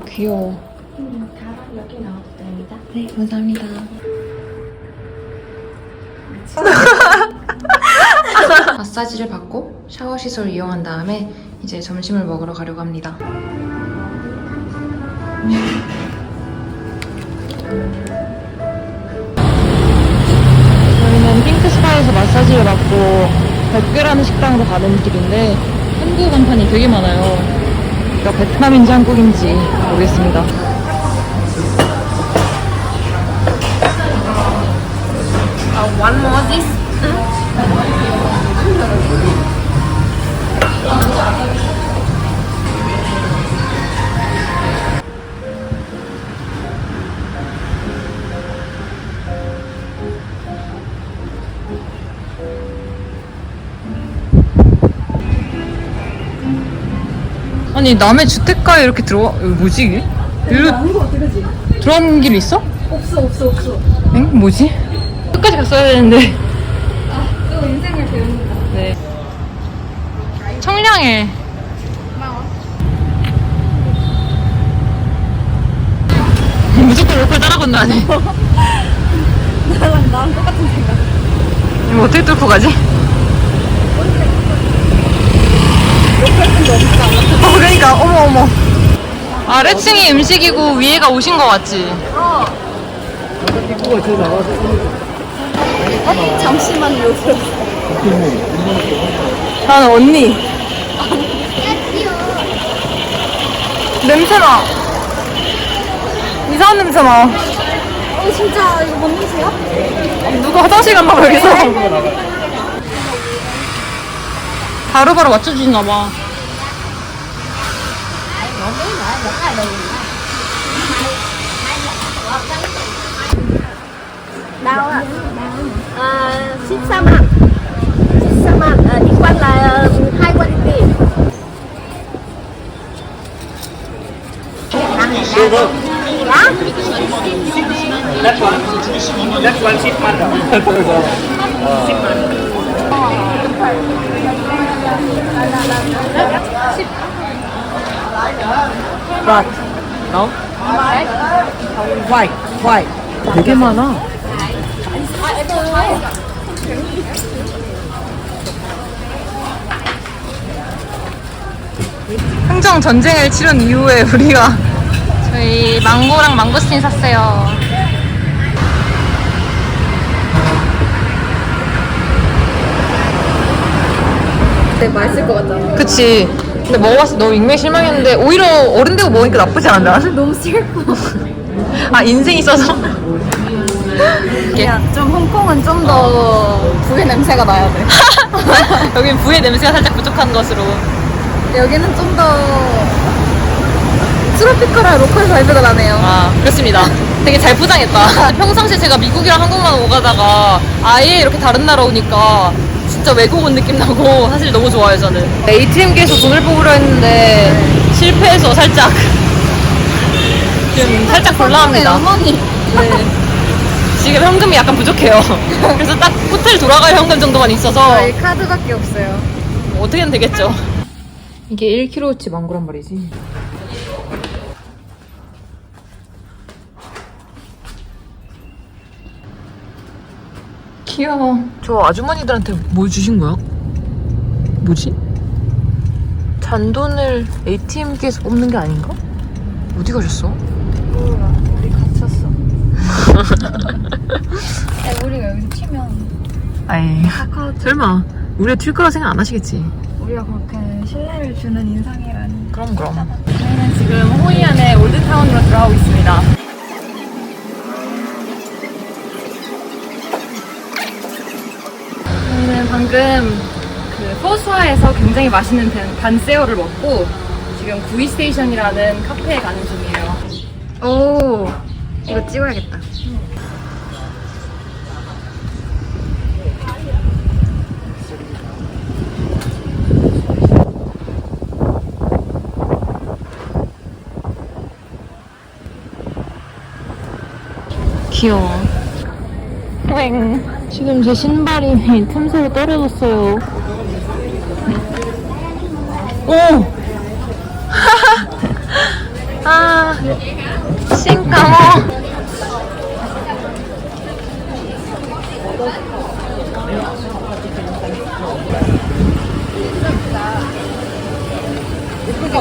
귀여워. 가방 여기 넣어도 됩니다. 네, 감사합니다. 마사지를 받고 샤워 시설을 이용한 다음에 이제 점심을 먹으러 가려고 합니다. 저희는 핑크스파에서 마사지를 받고 백규라는 식당으로 가는 길인데 한국 간판이 되게 많아요. 그러니까 베트남인지 한국인지 모르겠습니다. One more this. 아니 남의 주택가에 이렇게 들어와 이거 뭐지 이게? 일로 아는 거 어떡하지? 들어가는 길 있어? 없어. 엥? 뭐지? 끝까지 갔어야 되는데. 또 인생을 배웁니다. 네. 청량해. 고마워. 무조건 로컬 따라 건너네. 나랑 똑같은 생각. 이거 어떻게 뚫고 가지? 그러니까 어머. 아래층이 음식이고 위에가 오신 거 같지? 잠시만요. 나는 언니. 냄새나. 이상한 냄새나. 진짜 이거 뭔 냄새야? 누가 화장실 갔나 봐 여기서. 바로바로 맞춰주시나 봐. Đau ạ. 14만. 14만. Đi quan là 2 quantity. Dạ? That's one shipment. Right. No? White. 되게 많아. 흥정 전쟁을 치른 이후에 우리가 저희 망고랑 망고스틴 샀어요. 되게 맛있을 것 같잖아. 그치. 근데 먹어봤을 때 너무 익명이 실망했는데 오히려 어른 되고 먹으니까 나쁘지 않은데 사실? 너무 슬퍼. 아 인생 있어서? 그냥 좀 홍콩은 좀 더 부의 냄새가 나야 돼. 여긴 부의 냄새가 살짝 부족한 것으로. 여기는 좀 더 트로피컬한 로컬 바이브가 나네요. 아 그렇습니다. 되게 잘 포장했다. 평상시에 제가 미국이랑 한국만 오가다가 아예 이렇게 다른 나라 오니까 진짜 외국 온 느낌 나고 사실 너무 좋아요 저는. ATM기에서 돈을 뽑으려 했는데 실패해서 살짝 지금 살짝 곤란합니다. 어머니. 네. 지금 현금이 약간 부족해요. 그래서 딱 호텔 돌아갈 현금 정도만 있어서 저희 카드밖에 없어요. 뭐 어떻게든 되겠죠. 이게 1kg치 망고란 말이지. 귀여워. 저 아주머니들한테 뭐 주신 거야? 뭐지? 잔돈을 ATM기에서 뽑는 게 아닌가? 어디 가셨어? 몰라. 우리 갇혔어. 우리가 여기서 튀면 아이 설마 우리가 튈 거라 생각 안 하시겠지? 우리가 그렇게 신뢰를 주는 인상이라니. 그럼 저희는 지금 호이안의 올드타운으로 들어가고 있습니다. 저희는 방금 그 포스화에서 굉장히 맛있는 단새우를 먹고 지금 구이 스테이션이라는 카페에 가는 중이에요. 오, 이거 찍어야겠다. 귀여워. 지금 제 신발이 틈새로 떨어졌어요. 오! 아, 싱카모.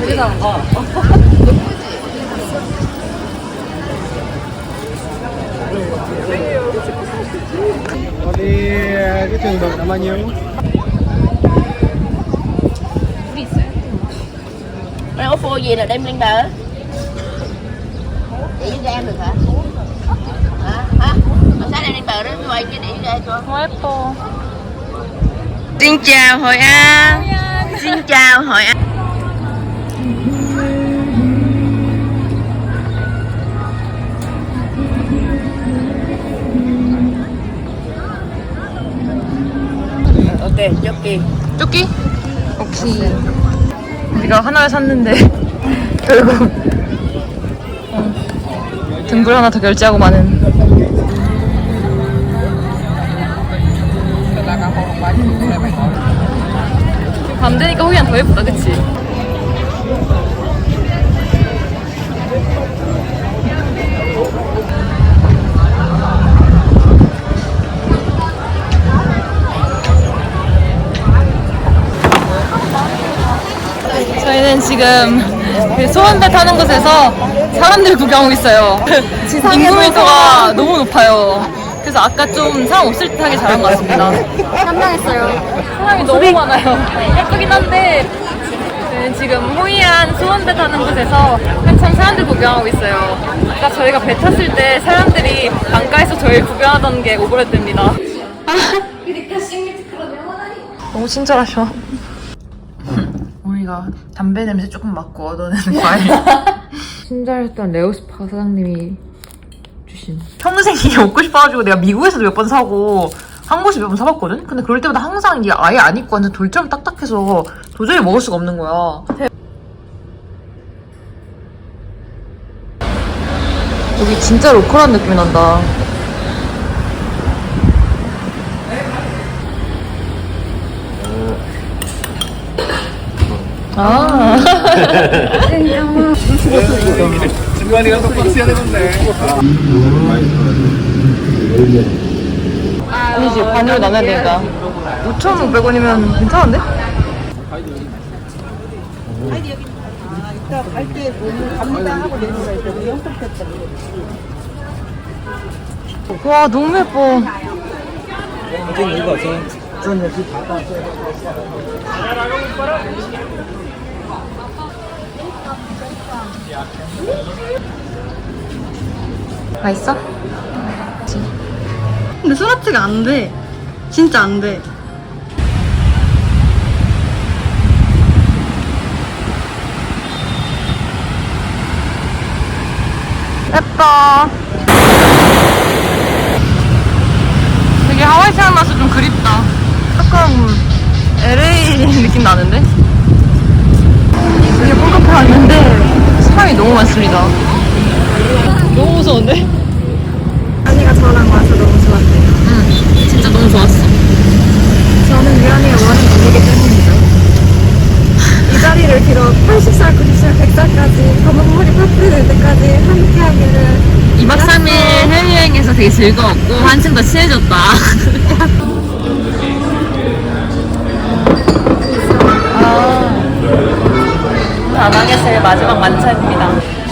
되게 잘한다. Đi cái trường được là bao nhiêu? Mang ổ phô gì là đem lên bờ? Để ra em được hả? Hả? Mà sáng đem lên bờ đó, tôi quay chứ để ra cho. 예뻐. Xin chào Hội An. Xin chào Hội An. Ok, chốt kia. 조끼? 오케이. 우리가 하나를 샀는데 결국 등불 하나 더 결제하고 마는. 지금 밤 되니까 호이안 더 예쁘다, 그치? 저희는 지금 그 소원배 타는 곳에서 사람들 구경하고 있어요. 인구 밀도가 너무 높아요. 그래서 아까 좀 사람 없을 듯 하게 잘한 것 같습니다. 현명했어요. 사람이 너무 많아요. 예쁘긴 한데 저희는 지금 호이안 수원배 타는 곳에서 한참 사람들 구경하고 있어요. 아까 저희가 배 탔을 때 사람들이 강가에서 저희를 구경하던 게 오버랩됩니다. 너무 친절하셔. 우리가 담배 냄새 조금 맡고 얻어내는 과일. 친절했던 레오스파 사장님이 주신. 평생 이게 먹고 싶어가지고 내가 미국에서도 몇 번 사고 한국에서 몇 번 사봤거든? 근데 그럴 때마다 항상 이게 아예 안 익고 완전 돌처럼 딱딱해서 도저히 먹을 수가 없는 거야. 여기 진짜 로컬한 느낌이 난다. 아. 중간이가 똑바로 써야 되는데. 아니지, 반으로 나눠야 되니까. 5,500원이면 괜찮은데? 와, 너무 예뻐. 맛있어? 근데 소라트가 안 돼. 진짜 안 돼. 예뻐. 되게 하와이 생각나서 좀 그립다. 약간 LA 느낌 나는데? 되게 뽕카페 왔는데 사람이 너무 많습니다. 너무 무서운데? 언니가 저랑 와서 너무 좋았대요. 응, 진짜 너무 좋았어. 저는 유연이의 원한 분이기 때문이죠. 이 자리를 빌어 80살, 90살, 100살까지 검은 물이 파풀이 될 때까지 함께하기를 2박 3일 해외여행에서 되게 즐거웠고 한층 더 친해졌다. 다낭에서의 마지막 만찬입니다.